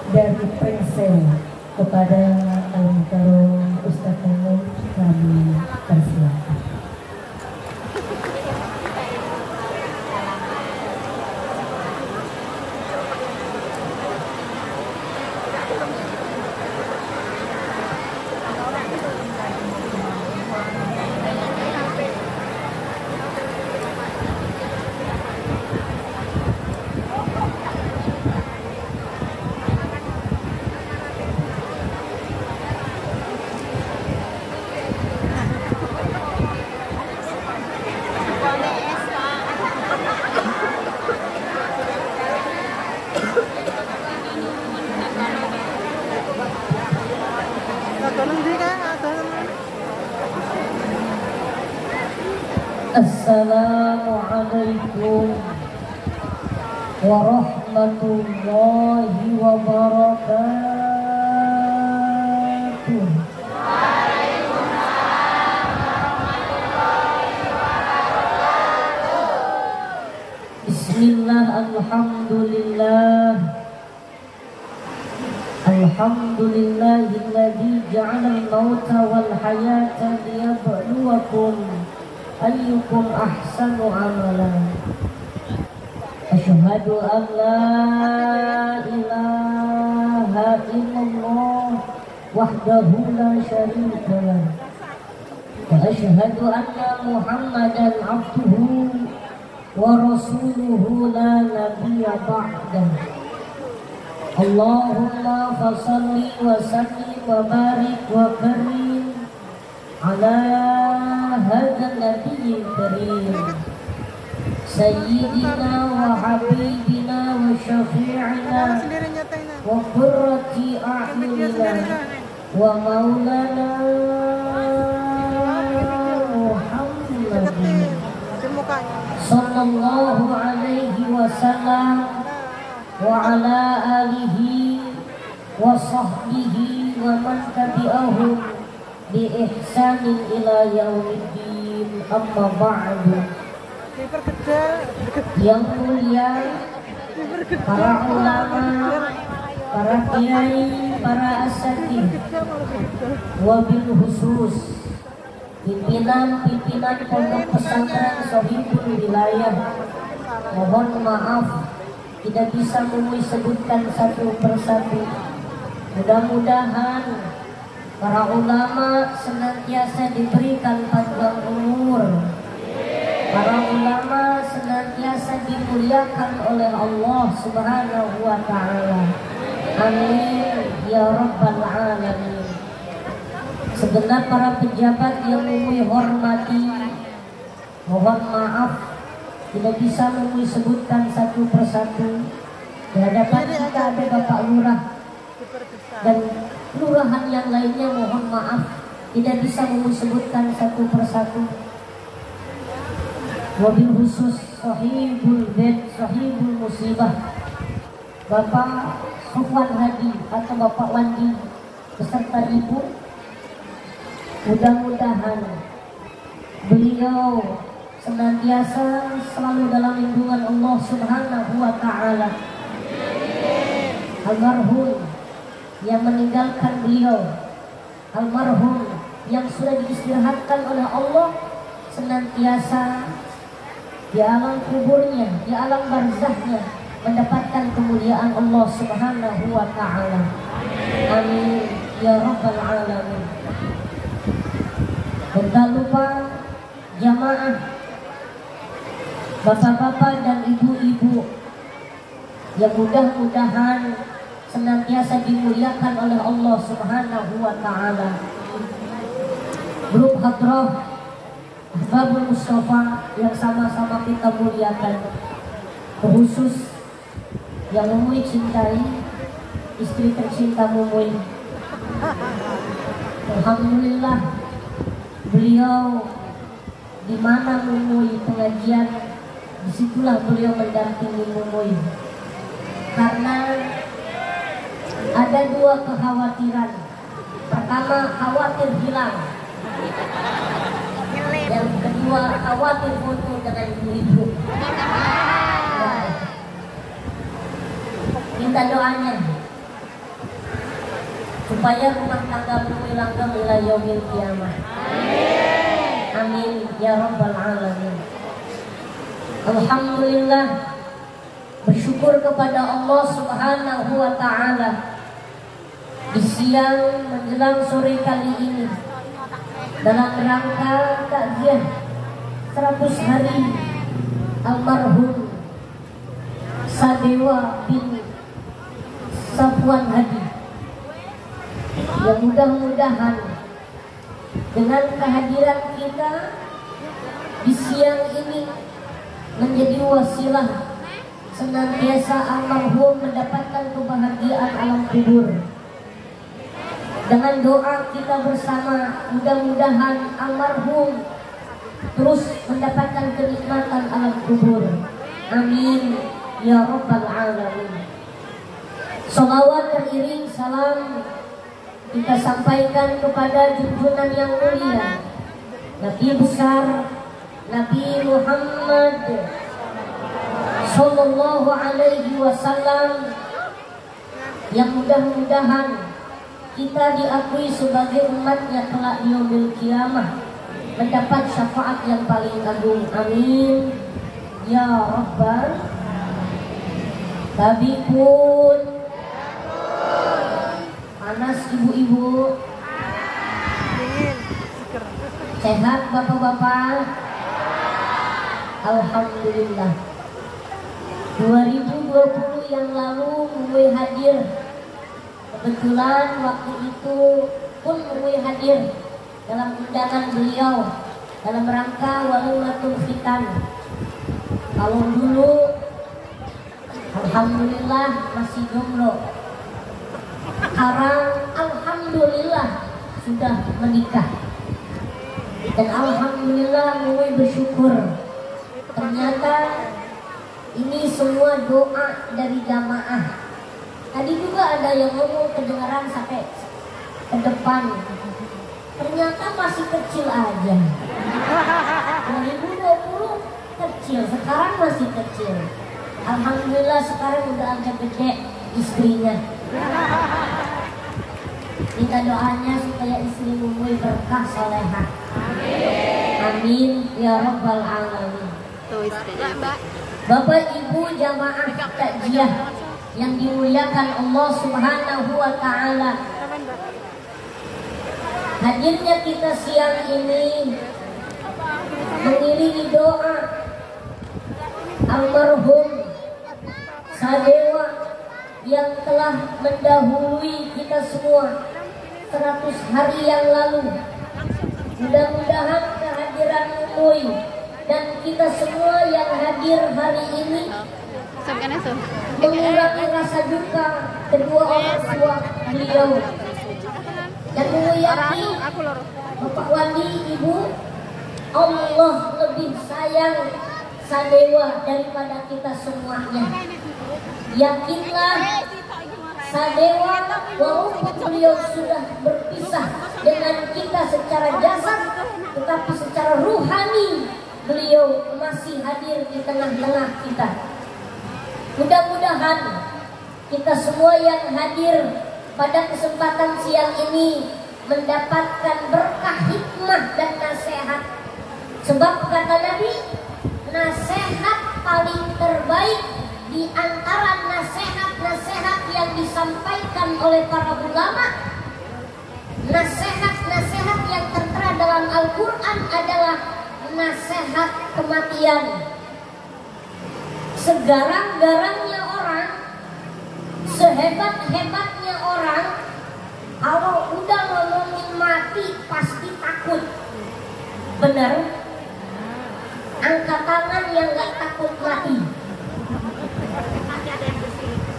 dari Prinsel kepada Al-Mukarram Ustaz Umum kami persilakan. Assalamualaikum warahmatullahi wabarakatuh. Bismillah, alhamdulillah. Alhamdulillahilladzi ja'ala al-mauta wal hayata liyabluwakum ayyukum ahsanu amalan. Asyhadu an la ilaha illallah wahdahu la syarika lah. Wa asyhadu anna Muhammadan abduhu wa rasuluhu la nabiyya ba'dah. Allahumma fasalli wa sallim wa barik wa karim ala hadzal nabiyil karim sayyidina wa habibina wa syafi'ina wa qurrati a'yunina wa maulana Muhammadin sallallahu alaihi wasallam wa ala alihi wa sahbihi wa man tabi'ahum bi ihsanin ila yaumiddin, amma ba'du. Yang mulia para ulama, para kiai, para asatidz, wabil khusus pimpinan pondok pesantren Sohibul Wilayah, mohon maaf tidak bisa sebutkan satu persatu. Mudah-mudahan para ulama senantiasa diberikan panjang umur. Para ulama senantiasa dimuliakan oleh Allah Subhanahu wa ta'ala. Amin ya rabbal alamin. Segenap para pejabat yang kami hormati, mohon maaf tidak bisa sebutkan satu persatu. Di hadapan kita ada Bapak Lurah dan lurahan yang lainnya, mohon maaf tidak bisa sebutkan satu persatu. Wabil khusus sahibul bed, sahibul musibah, Bapak Sufwan Hadi atau Bapak Wandi beserta Ibu, mudah-mudahan beliau senantiasa selalu dalam lindungan Allah Subhanahu wa ta'ala. Almarhum yang meninggalkan beliau, almarhum yang sudah diistirahatkan oleh Allah, senantiasa di alam kuburnya, di alam barzahnya mendapatkan kemuliaan Allah Subhanahu wa ta'ala. Amin ya rabbal alamin. Dan tak lupa jamaah, bapak-bapak dan ibu-ibu yang mudah-mudahan senantiasa dimuliakan oleh Allah Subhanahu wa ta'ala. Grup Hadrah Ahbabul Mustafa yang sama-sama kita muliakan, khusus yang Mumuy cintai, istri tercinta Mumuy. Alhamdulillah, beliau di mana Mumuy pengajian, disitulah beliau mendampingi Mumuy. Karena ada dua kekhawatiran. Pertama, khawatir hilang. Yang kedua, khawatir foto dengan ibu-ibu. Minta doanya supaya rumah tangga langgeng ila yaumil qiyamah. Amin ya rabbal alamin. Alhamdulillah, bersyukur kepada Allah Subhanahu wa taala di siang menjelang sore kali ini dalam rangka takziah 100 hari almarhum Sadewa bin Safwan Hadi. Ya mudah-mudahan dengan kehadiran kita di siang ini menjadi wasilah senantiasa almarhum mendapatkan kebahagiaan alam kubur. Dengan doa kita bersama, mudah-mudahan almarhum terus mendapatkan kenikmatan alam kubur. Amin ya rabbal alamin. Salawat teriring salam kita sampaikan kepada junjungan yang mulia, Nabi besar Nabi Muhammad Sallallahu Alaihi Wasallam, yang mudah-mudahan kita diakui sebagai umatnya kelak yaumil qiyamah, mendapat syafaat yang paling agung. Amin ya rabbal. Tapi pun panas ibu-ibu, sehat bapak-bapak. Alhamdulillah. 2020 yang lalu Muwe hadir. Kebetulan waktu itu pun Muwe hadir dalam undangan beliau dalam rangka Walimatul Fitan. Kalau dulu alhamdulillah masih jomblo. Sekarang alhamdulillah sudah menikah. Dan alhamdulillah Muwe bersyukur. Ternyata ini semua doa dari jamaah. Tadi juga ada yang ngomong kedengaran sampai ke depan. Ternyata masih kecil aja. 2020 kecil, sekarang masih kecil. Alhamdulillah sekarang udah agak gede istrinya. Minta doanya supaya istri Muwe berkah solehah. Amin ya rabbal alamin. Bapak Ibu jamaah takziah yang dimuliakan Allah Subhanahu wa taala, hadirnya kita siang ini mengiringi doa almarhum Sadewa yang telah mendahului kita semua 100 hari yang lalu. Mudah-mudahan kehadiran Muwe dan kita semua yang hadir hari ini mengurangi rasa duka kedua orang tua beliau. Dan Muwe yakin Bapak Wali, Ibu, Allah lebih sayang Sadewa daripada kita semuanya. Yakinlah Sadewa walaupun beliau sudah berpisah dengan kita secara jasad, tetapi secara ruhani beliau masih hadir di tengah-tengah kita. Mudah-mudahan kita semua yang hadir pada kesempatan siang ini mendapatkan berkah hikmah dan nasihat. Sebab kata Nabi, nasihat paling terbaik di antara nasihat-nasihat yang disampaikan oleh para ulama, nasihat-nasihat yang tertera dalam Al-Quran adalah nasihat kematian. Segarang-garangnya orang, sehebat-hebatnya orang, kalau udah ngomongin mati pasti takut. Benar? Angkat tangan yang gak takut mati.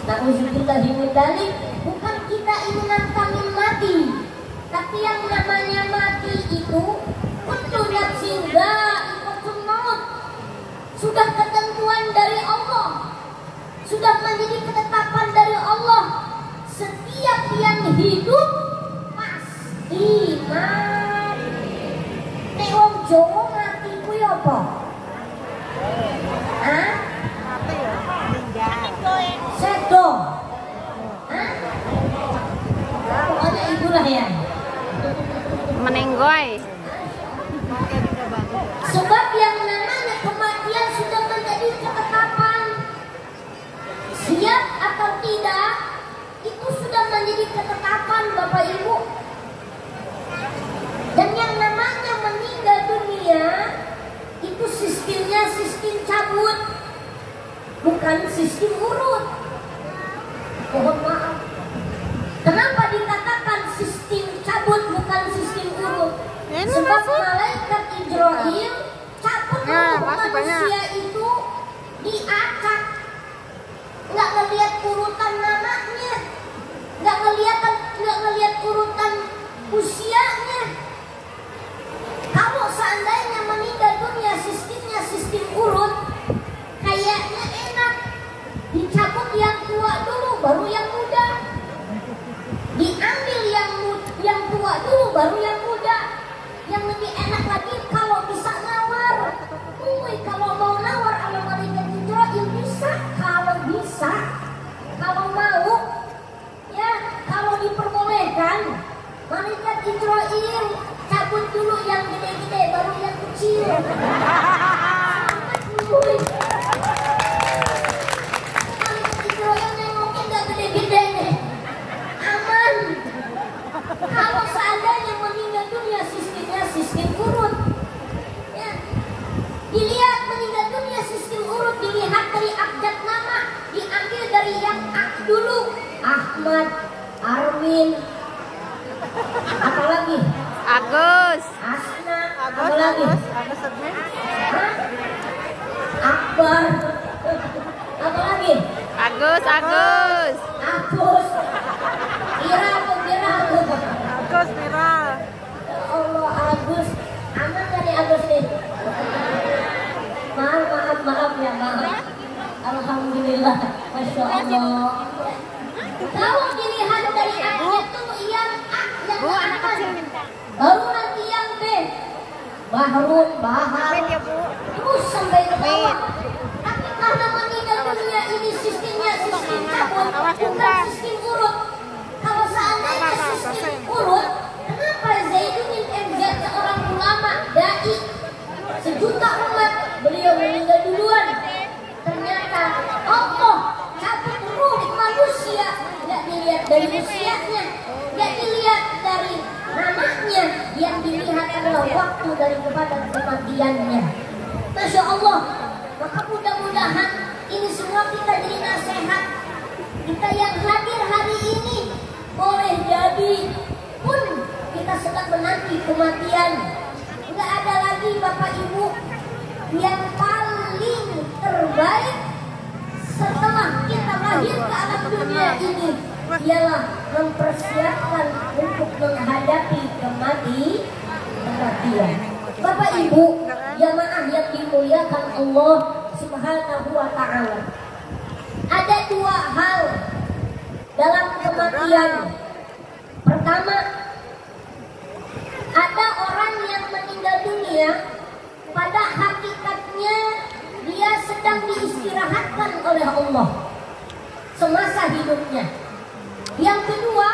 Na'udzubillahi min dzalik. Bukan kita ini nantangin mati, tapi yang namanya mati itu kullu nafsin dha'iqatul maut. Sudah ketentuan dari Allah, sudah menjadi ketetapan dari Allah. Setiap yang hidup pasti mati. Nek wong Jawa mati kuwi apa? Hah? Sedo. Hah? Pokoknya ya. Menenggoy. Sebab yang namanya kematian sudah menjadi ketetapan. Siap atau tidak, itu sudah menjadi ketetapan Bapak Ibu. Dan yang namanya meninggal dunia, itu sistemnya sistem cabut, bukan sistem urut. Mohon maaf. Kenapa dikatakan sistem cabut bukan sistem urut? Sebab malaikat Israil cabut manusia itu diacak, nggak ngelihat urutan namanya, nggak ngelihat urutan usianya. Kalau seandainya meninggal dunia sistemnya sistem urut, kayaknya enak. Dicabut yang tua dulu, baru yang muda. Diambil yang tua dulu, baru yang muda. Yang lebih enak lagi kalau bisa nawar. Kalau mau nawar sama malaikat Israil bisa, kalau mau, ya kalau diperbolehkan, malaikat Israil cabut dulu yang gede-gede, baru yang kecil. Malaikat Israil nengokin gak gede-gede nih, aman. Kalau seandainya meninggal dunia sistemnya sistem urut, ya. Dilihat meninggal dunia sistem urut, dilihat dari abjad nama, diambil dari yang dulu, Ahmad, Arwin, apa lagi? Agus. Asna, apa lagi? Akbar, apa lagi? Agus. Agus, Ira. Agus, Mira. Ya Allah, Agus, aman gak nih Agus nih? Maaf ya, maaf. Alhamdulillah, Masya Allah. Kalau dilihat dari A-nya tuh yang A, yang aman. Baru nanti yang B, Bahrun, Bahar, terus sampai ke bawah. Tapi karena meninggal dunia ini sistemnya sistem cabut, bukan sistem urut. Kalau seandainya sistem urut, kenapa Zainuddin MZ seorang ulama, dai, sejuta umat, beliau meninggal duluan? Ternyata Allah cabut ruh manusia, tidak dilihat dari usianya, tidak dilihat dari namanya, yang dilihat adalah waktu daripada kematiannya. Masya Allah. Maka mudah-mudahan ini semua kita jadi nasihat. Kita yang hadir hari ini, boleh jadi pun kita sedang menanti kematian. Tidak ada lagi Bapak Ibu yang paling terbaik setelah kita lahir ke alam dunia ini, ialah mempersiapkan untuk menghadapi kematian. Bapak Ibu, jamaah yang dimuliakan Allah Subhanahu wa Ta'ala, ada dua hal dalam kematian. Pertama, ada orang yang meninggal dunia, pada hakikatnya dia sedang diistirahatkan oleh Allah semasa hidupnya. Yang kedua,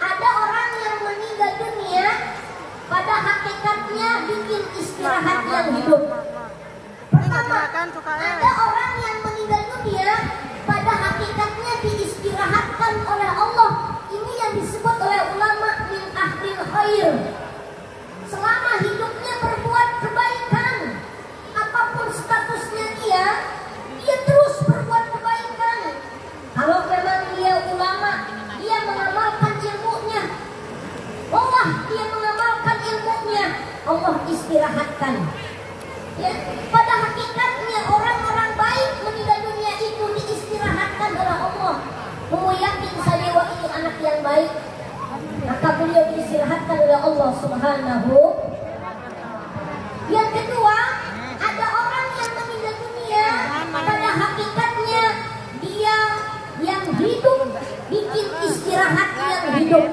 ada orang yang meninggal dunia, pada hakikatnya bikin istirahat yang hidup. Pertama, ada orang yang meninggal dunia, pada hakikatnya diistirahatkan oleh Allah. Ini yang disebut oleh ulama min ahlil khair. Selama hidupnya berbuat kebaikan, apapun statusnya dia terus berbuat kebaikan. Kalau memang dia ulama, dia mengamalkan ilmunya. Dia mengamalkan ilmunya, Allah istirahatkan. Ya, pada hakikatnya orang-orang baik meninggal dunia itu diistirahatkan oleh Allah. Mau yakin saya wah ini anak yang baik, maka beliau diistirahatkan oleh Allah Subhanahu. Yang kedua, ada orang yang meninggal dunia, pada hakikatnya dia yang hidup bikin istirahat yang hidup.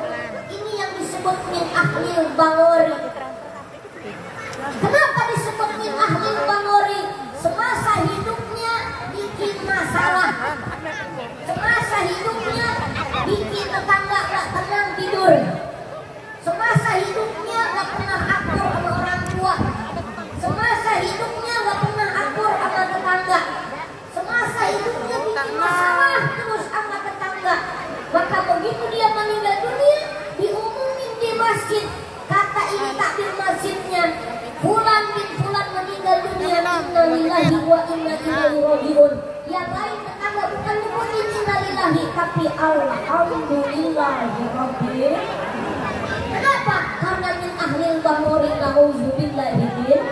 Ini yang disebut min ahlil bangori. Kenapa disebut min ahlil bangori? Semasa hidupnya bikin masalah, semasa hidupnya bikin tetangga gak tenang tidur, inna ilaihi raji'un. Yang lain tetangga bukan nyebutin innalillahi, tapi alhamdulillahirabbil. Kenapa? Karena min ahlil bahri na'udzubillahi min.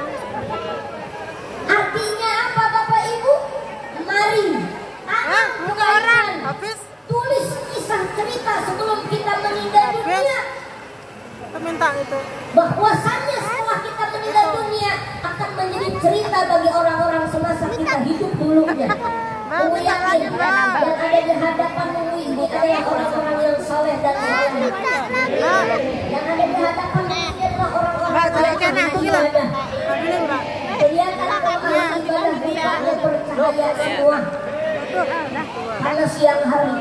Artinya apa Bapak Ibu? Mari tangan Habis tulis kisah cerita sebelum kita meninggal dunia. minta itu. Bahwasannya setelah kita meninggal dunia akan menjadi cerita bagi orang-orang semasa kita hidup dulunya. Uwi yakin yang ada di hadapan Uwi ini adalah orang-orang yang saleh dan saleh. Yang ada di hadapan Uwi adalah orang-orang yang beribadah. Kelihatan orang ibadah rupanya bercahaya semua. Karena siang hari,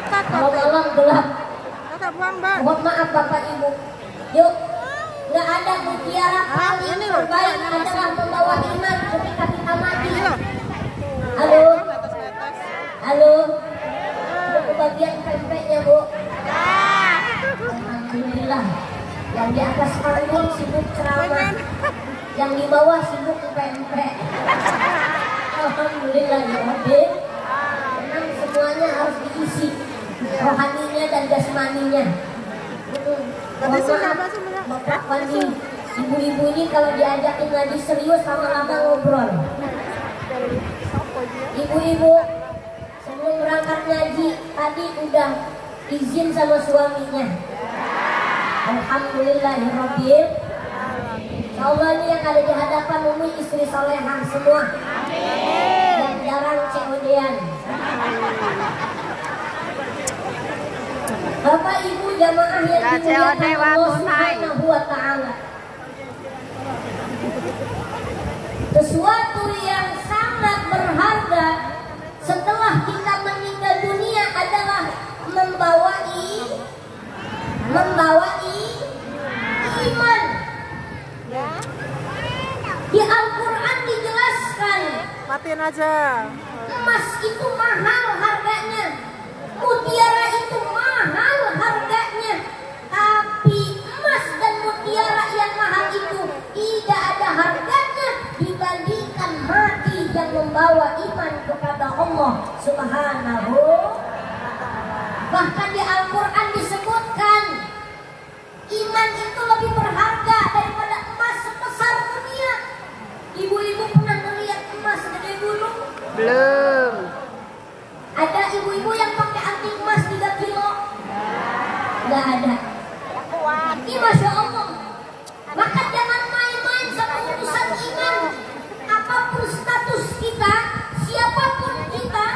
kalau malam gelap. Mohon maaf Bapak Ibu. Yuk, nggak ada mutiara paling terbaik adalah membawa iman ketika kita mati. Halo, halo, ada kebagian pempeknya Bu. Alhamdulillah. Yang di atas panggung sibuk ceramah, yang di bawah sibuk pempek. Alhamdulillah ya Rabbi. Memang semuanya harus diisi, rohaninya dan jasmaninya. Bapak Pandi, ibu-ibu ini kalau diajakin ngaji serius lama-lama ngobrol. Ibu-ibu sebelum berangkat ngaji tadi udah izin sama suaminya. Alhamdulillahirabbil. Insyaallah ini yang ada di hadapan Umi istri solehah semua. Dan jarang COD-an. Bapak Ibu jamaah yang dimuliakan Allah Subhanahu wa Ta'ala. Sesuatu yang sangat berharga setelah kita meninggal dunia adalah membawa iman. Di Al-Quran dijelaskan, matiin aja. Emas itu mahal harganya, mutiara itu mahal harganya, tapi emas dan mutiara yang mahal itu tidak ada harganya dibandingkan hati yang membawa iman kepada Allah Subhanahu. Bahkan di Al-Quran disebutkan iman itu lebih berharga daripada emas sebesar dunia. Ibu-ibu pernah melihat emas segede gunung? Belum. Ada ibu-ibu yang pakai anting emas 3 kilo? Nggak ada. Ini Masya Allah. Maka jangan main-main sama urusan iman. Apapun status kita, siapapun kita,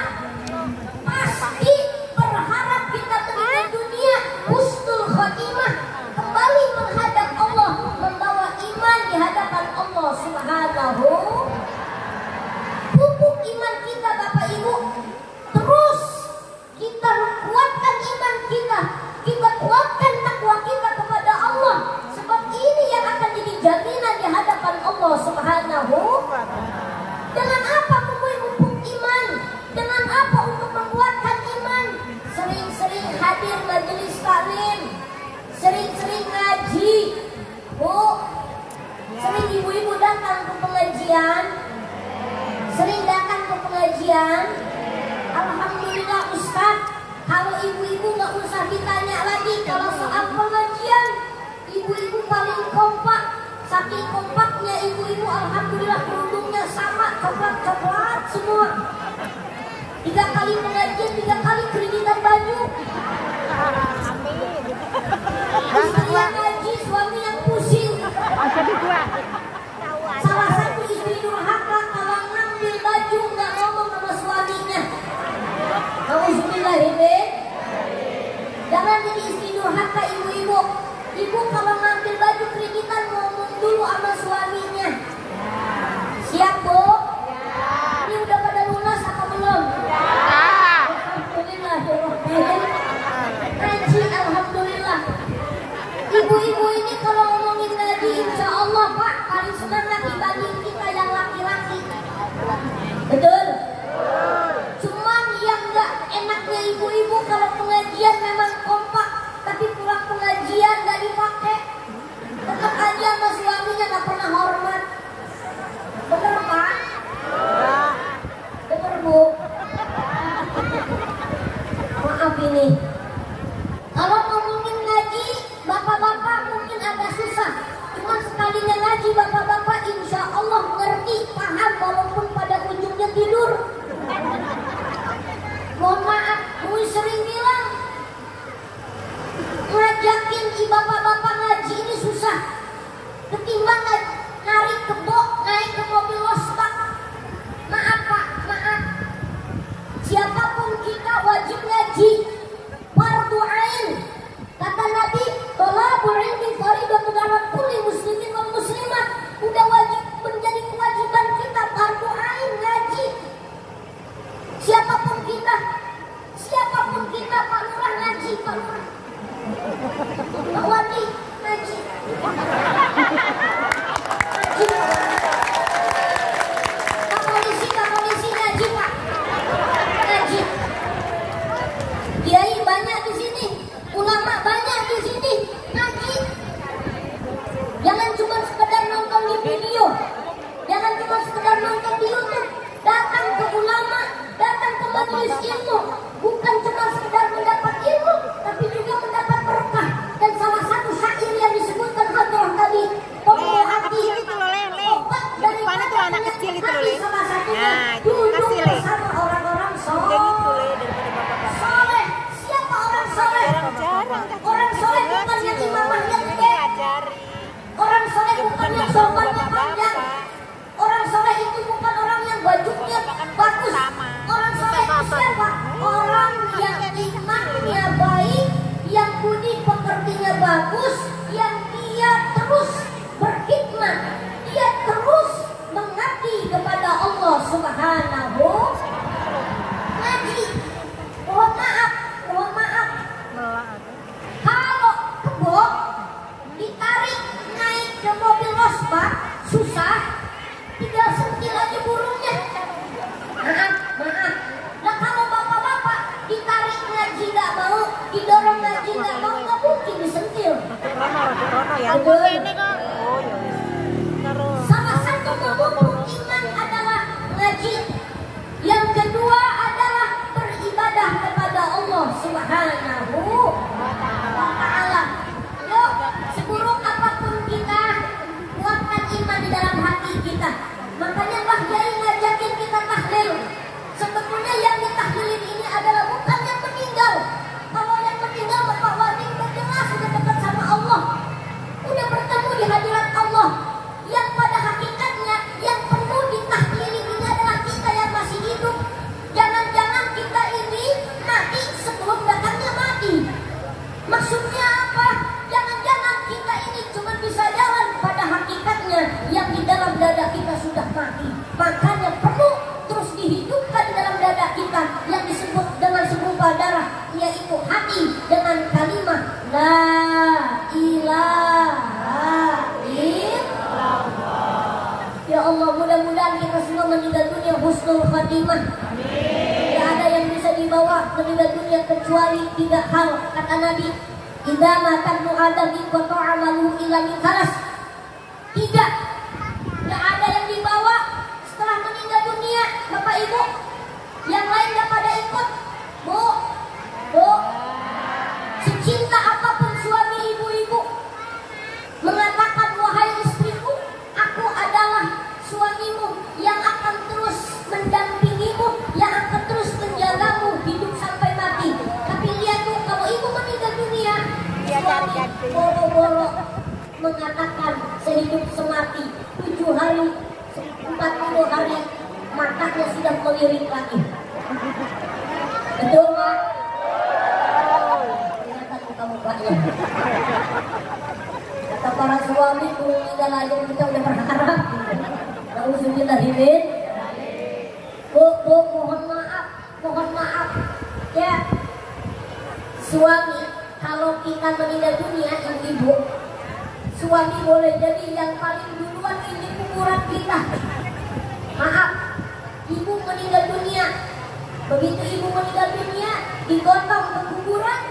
pasti berharap kita meninggal dunia husnul khotimah, kembali menghadap Allah, membawa iman di hadapan Allah Subhanahu. Pupuk iman kita Bapak Ibu, terus kita kuatkan iman kita, kita kuatkan takwa kita kepada Allah, sebab ini yang akan jadi jaminan di hadapan Allah Subhanahu. Dengan apa memupuk iman? Dengan apa untuk menguatkan iman? Sering-sering hadir majelis taklim, sering-sering ngaji, Bu. Sering ibu-ibu datang ke pengajian, sering datang ke pengajian. Alhamdulillah Ustaz, kalau ibu-ibu nggak usah ditanya lagi kalau soal pengajian, ibu-ibu paling kompak. Saking kompaknya ibu-ibu, alhamdulillah kerudungnya sama, coklat-coklat semua. 3 kali pengajian, 3 kali kreditan baju. Istri yang ngaji, suami yang pusing. Salah satu istri durhaka kalau ngambil baju nggak ngomong sama suaminya. Alhamdulillah. Jangan jadi istri durhaka ibu-ibu. Ibu kalau ngambil baju kreditan ngomong dulu sama suaminya. Siap Bu? Ini udah pada lunas apa belum? Alhamdulillah. Ngaji alhamdulillah. Ibu-ibu ini kalau ngomongin ngaji insya Allah Pak paling semangat dibanding kita yang laki-laki. Betul? Cuman yang gak enaknya ibu-ibu kalau pengajian memang kompak, tapi pulang pengajian gak dipakai. Tetap aja sama suaminya gak pernah hormat. Bener Pak? artinya ngaji bapak-bapak, insya Allah ngerti, paham walaupun pada ujungnya tidur. Mohon maaf, gue sering bilang ngajakin bapak-bapak ngaji ini susah ketimbang narik kebo, naik ke mobil losbak. Maaf Pak, maaf, siapapun kita wajib ngaji, fardu ain. Kata Nabi, thalabul ilmi fardhatun 'ala kulli muslimin wal muslimat. Udah wajib, menjadi kewajiban kita, fardu ain ngaji. Siapapun kita Pak Lurah ngaji, Pak Lurah, Pak Wati ngaji, Pak polisi ngaji, Pak ngaji. Kiai banyak di sini, ulama banyak di sini ngaji. Jangan cuma sekedar nonton di video, jangan cuma sekedar nonton di YouTube. Datang ke ulama, datang ke majelis ilmu, bukan cuma sekedar mendapat ilmu, tapi juga mendapat berkah. Dan salah satu syair yang disebutkan Hadrah tadi, pembawa hati, obat dari anak kecil itu loh, salah satunya nah, duduk kasih bersama orang-orang soleh. Siapa orang soleh? Orang soleh bukan yang imamahnya gede. Orang soleh bukan yang sorbannya panjang. Orang soleh itu bukan orang yang bajunya bagus. Orang soleh itu siapa? Orang yang imannya baik, yang budi pekertinya bagus, yang dia terus berkhidmat, dia terus mengabdi kepada Allah Subhanahu. Ngaji, mohon maaf, kalau kebo ditarik naik ke mobil losbak susah, tinggal sentil aja burungnya. Maaf. Nah kalau bapak-bapak ditarik ngaji nggak mau, didorong ngaji nggak mau, nggak mungkin disentil. Salah satu pemupuk iman adalah ngaji. Yang kedua adalah beribadah kepada Allah Subhanahu wa Ta'ala. Yuk, seburuk apapun kita, kuatkan iman di dalam hati kita. Makanya Mbah Kiai ngajakin kita tahlil. Sebetulnya yang ditahlilin ini adalah bukan yang meninggal. Kalau yang meninggal Bapak Wadi udah jelas, sudah dekat sama Allah, udah bertemu di hadirat Allah. Yang pada hakikatnya yang perlu ditahlilin ini adalah kita yang masih hidup. Jangan-jangan kita ini mati sebelum datangnya mati. Maksudnya apa? Jangan-jangan kita ini cuma bisa jalan, pada hakikatnya yang di dalam dada kita sudah mati. Makanya perlu terus dihidupkan di dalam dada kita yang disebut dengan segumpal darah, yaitu hati, dengan kalimat La ilaha illallah. Ya Allah, mudah-mudahan kita semua meninggal dunia husnul khatimah. Tidak ada yang bisa dibawa meninggal dunia kecuali 3 hal. Kata Nabi, idza mata ibnu adam inqata amaluhu illa min salas. 3. Tidak ada yang dibawa setelah meninggal dunia, Bapak Ibu. Yang lain gak pada ikut. Bu, secinta apapun suami ibu-ibu mengatakan, wahai istriku, aku adalah suamimu yang akan terus mendampingimu, yang akan terus menjagamu hidup sampai mati. Tapi lihat tuh, kalau ibu meninggal dunia, suami boro-boro mengatakan sehidup semati, 7 hari, 40 hari, matanya sudah melirik lagi. Betul Pak? Kelihatan muka-mukanya. Kata para suami, kalau meninggal aja kita udah berharap. Nauzubillahimin. Bu, mohon maaf. Ya, suami kalau kita meninggal dunia, ibu-ibu, suami boleh jadi yang paling duluan ini kuburan kita. Maaf, ibu meninggal dunia. Begitu ibu meninggal dunia, digotong ke kuburan.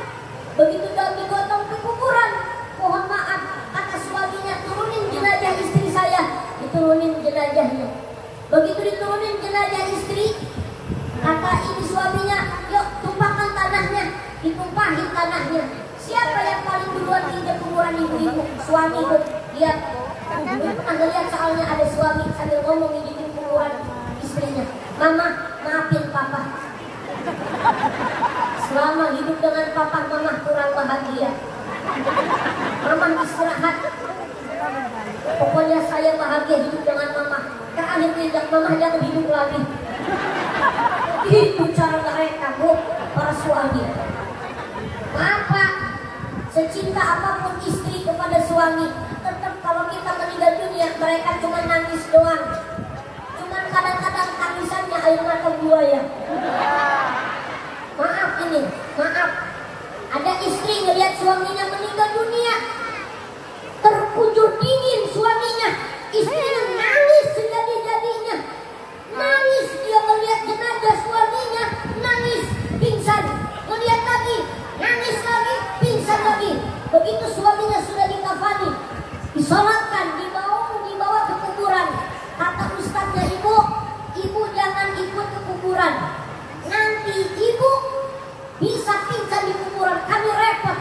Begitu digotong ke kuburan, mohon maaf, kata suaminya, turunin jenazah istri saya. Diturunin jenazahnya. Begitu diturunin jenazah istri, kata ini suaminya, yuk tumpahkan tanahnya. Ditumpahin tanahnya. Siapa yang paling duluan injak kuburan ibu-ibu? Suami, Bu. Lihat, ngeliat soalnya ada suami sambil ngomong di kuburan istrinya, "Mama, maafin papa. Selama hidup dengan papa, mama kurang bahagia. Mama istirahat. Pokoknya saya bahagia hidup dengan mama. Terakhir tidak mama jangan hidup lagi." Itu cara mereka, Bu, para suami. Maaf Pak, secinta apapun istri kepada suami, tetap kalau kita meninggal dunia mereka cuma nangis doang. Cuman kadang-kadang tangisannya air mata buaya. Maaf ini, maaf. Ada istri ngelihat suaminya meninggal dunia, terkujur dingin suaminya, istrinya nangis sejadi-jadinya. Nangis dia melihat jenazah suaminya, nangis, pingsan. Melihat lagi, nangis lagi, pingsan lagi. Begitu suaminya sudah dikafani, disolatkan, dibawa ke kuburan. Kata ustaznya, ibu jangan ikut ke kuburan. Nanti ibu bisa pingsan di kuburan, kami repot.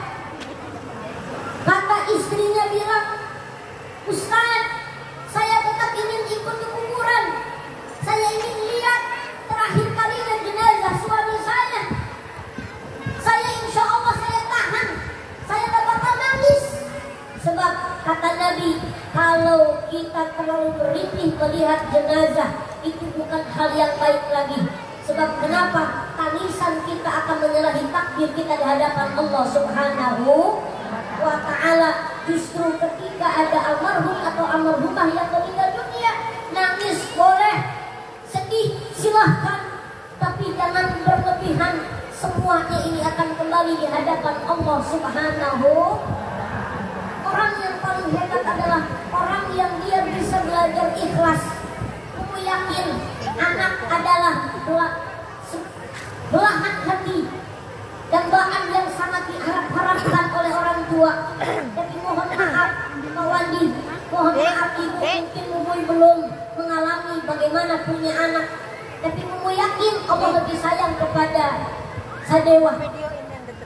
Kata istrinya bilang, "Ustaz, saya tetap ingin ikut ke kuburan. Saya ingin lihat terakhir kalinya jenazah suami saya. Saya insya Allah saya tahan. Saya gak bakal nangis." Sebab kata Nabi, kalau kita terlalu berhenti melihat jenazah, itu bukan hal yang baik lagi. Sebab kenapa? Tangisan kita akan menyalahi takdir kita di hadapan Allah Subhanahu wa ta'ala. Justru ketika ada almarhum atau almarhumah yang meninggal dunia, nangis boleh, sedih silahkan, tapi jangan berlebihan. Semuanya ini akan kembali di hadapan Allah Subhanahu. Orang yang paling hebat adalah orang yang dia bisa belajar ikhlas. Kamu yakin anak adalah belahan hati dan belahan yang sangat diharap-harapkan oleh orang tua. Jadi mohon maaf Pak Wandi, mohon maaf Ibu, mungkin Ibu belum mengalami bagaimana punya anak, tapi Ibu yakin Allah lebih sayang kepada Sadewa.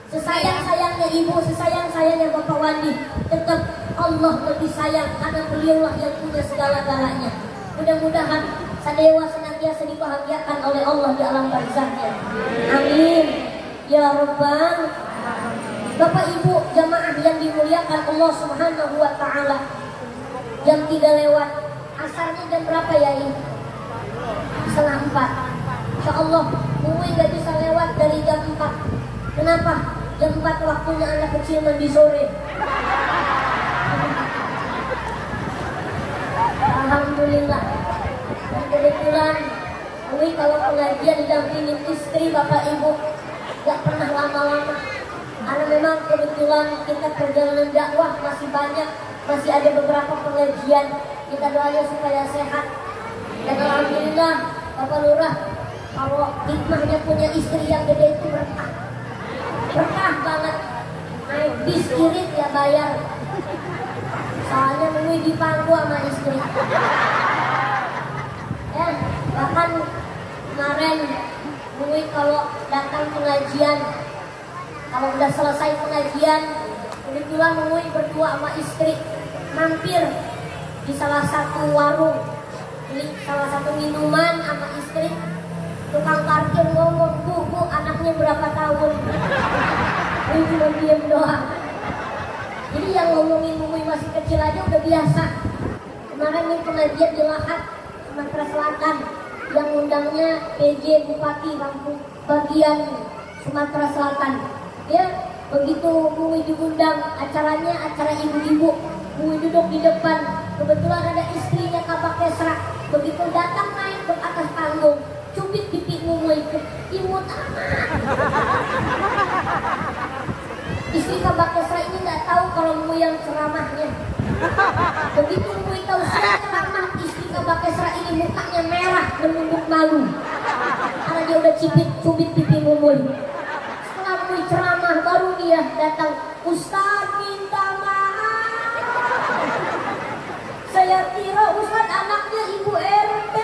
Sesayang-sayangnya Ibu, sesayang-sayangnya Bapak Wandi, tetap Allah lebih sayang karena beliaulah yang punya segala-galanya. Mudah-mudahan Sadewa senantiasa dibahagiakan oleh Allah di alam barzahnya. Amin ya Rabbal. Bapak Ibu jamaah yang dimuliakan Allah Subhanahu wa ta'ala, jam 3 lewat. Asarnya jam berapa ya ini? 3:30. Insya Allah Bumi gak bisa lewat dari jam 4. Kenapa? Jam 4 waktunya anak kecil mandi sore. Alhamdulillah. Dan kebetulan Bumi kalau pengajian didampingin istri Bapak Ibu gak pernah lama-lama. Karena memang kebetulan kita perjalanan dakwah masih banyak, masih ada beberapa pengajian. Kita doanya supaya sehat. Dan alhamdulillah Bapak Lurah, kalau hikmahnya punya istri yang gede itu berkah. Berkah banget. Naik bis irit ya bayar. Soalnya Mui dipanggu sama istri. Ya, bahkan kemarin Mui kalau datang pengajian, kalau udah selesai pengajian, kebetulan Mui berdua sama istri mampir di salah satu warung, beli salah satu minuman sama istri. Tukang parkir ngomong, Bu, anaknya berapa tahun? Ini cuma diem doang. Jadi yang ngomongin Mui masih kecil aja udah biasa. Kemarin ini pengajian di Lahat, Sumatera Selatan, yang undangnya PJ Bupati Lampung bagian Sumatera Selatan. Ya, begitu Mui diundang, acaranya acara ibu-ibu. Mui duduk di depan, kebetulan ada istrinya Kabak Kesra. Begitu datang naik ke atas panggung, cubit pipi Mui, imut amat. Istri Kabak Kesra ini nggak tahu kalau Mui yang ceramahnya. Begitu Mui tahu saya ceramah, istri Kabak Kesra ini mukanya merah menunduk malu karena dia udah cubit pipi Mui. Setelah Mui ceramah baru dia datang, Ustaz minta maaf. Saya kira Ustaz anaknya Ibu RT.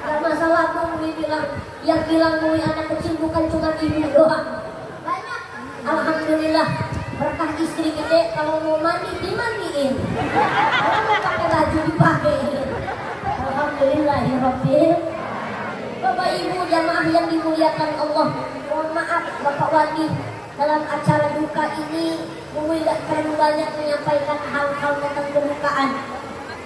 Gak masalah Mui bilang, yang bilang Mui anak kecil bukan cuma ibu doang. Banyak. Alhamdulillah berkah istri dek kalau mau mandi dimandiin, kalau mau pakai baju dipakein. Alhamdulillahirobbil. Bapak Ibu jamaah yang dimuliakan Allah, mohon maaf Bapak Wadi dalam acara duka ini Mumi tidak terlalu banyak menyampaikan hal-hal tentang kedukaan,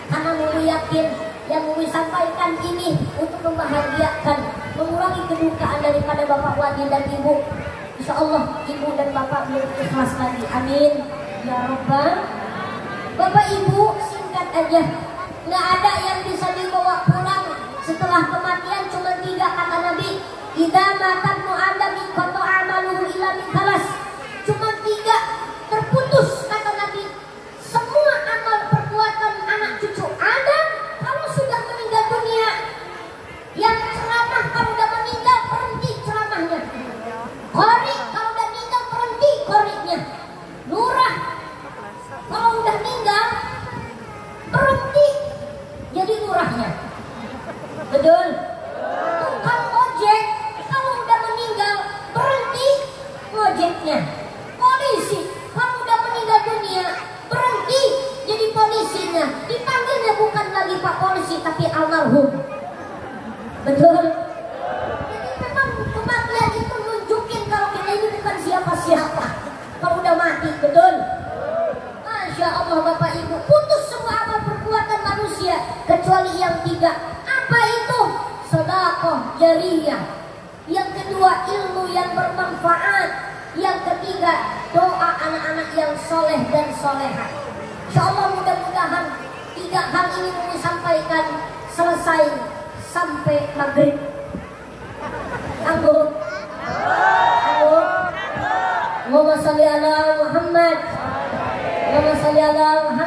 karena Mumi yakin yang Mumi sampaikan ini untuk membahagiakan, mengurangi kedukaan daripada Bapak Wadi dan Ibu. Insya Allah Ibu dan Bapak belum ikhlas lagi. Amin ya Rabbal. Bapak Ibu singkat aja, nggak ada yang bisa dibawa pulang setelah kematian, cuma 3 kata Nabi. Idza mata ibnu Adam inqata amaluhu illa min thalas. Cuma 3 terputus kata Nabi. Semua amal perbuatan anak cucu Adam kalau sudah meninggal dunia. Yang ceramah kalau udah meninggal berhenti ceramahnya. Qori kalau udah meninggal berhenti qorinya. Lurah kalau udah meninggal berhenti jadi lurahnya. Betul? Tukang ojek kalau udah meninggal berhenti ngojeknya. Polisi kalau udah meninggal dunia berhenti jadi polisinya. Dipanggilnya bukan lagi Pak Polisi tapi almarhum. Betul? Jadi memang kematian itu nunjukin kalau kita ini bukan siapa-siapa kalau udah mati. Betul? Masya Allah Bapak Ibu, putus semua amal perbuatan manusia kecuali yang 3. Apa itu? Sedekah jariyah. Yang kedua ilmu yang bermanfaat. Yang ketiga doa anak-anak yang soleh dan soleha. Insya Allah mudah-mudahan 3 hal ini kami sampaikan selesai sampai maghrib. Sanggup? Sanggup? Allahumma sholli ala Muhammad. Allahumma sholli ala Muhammad.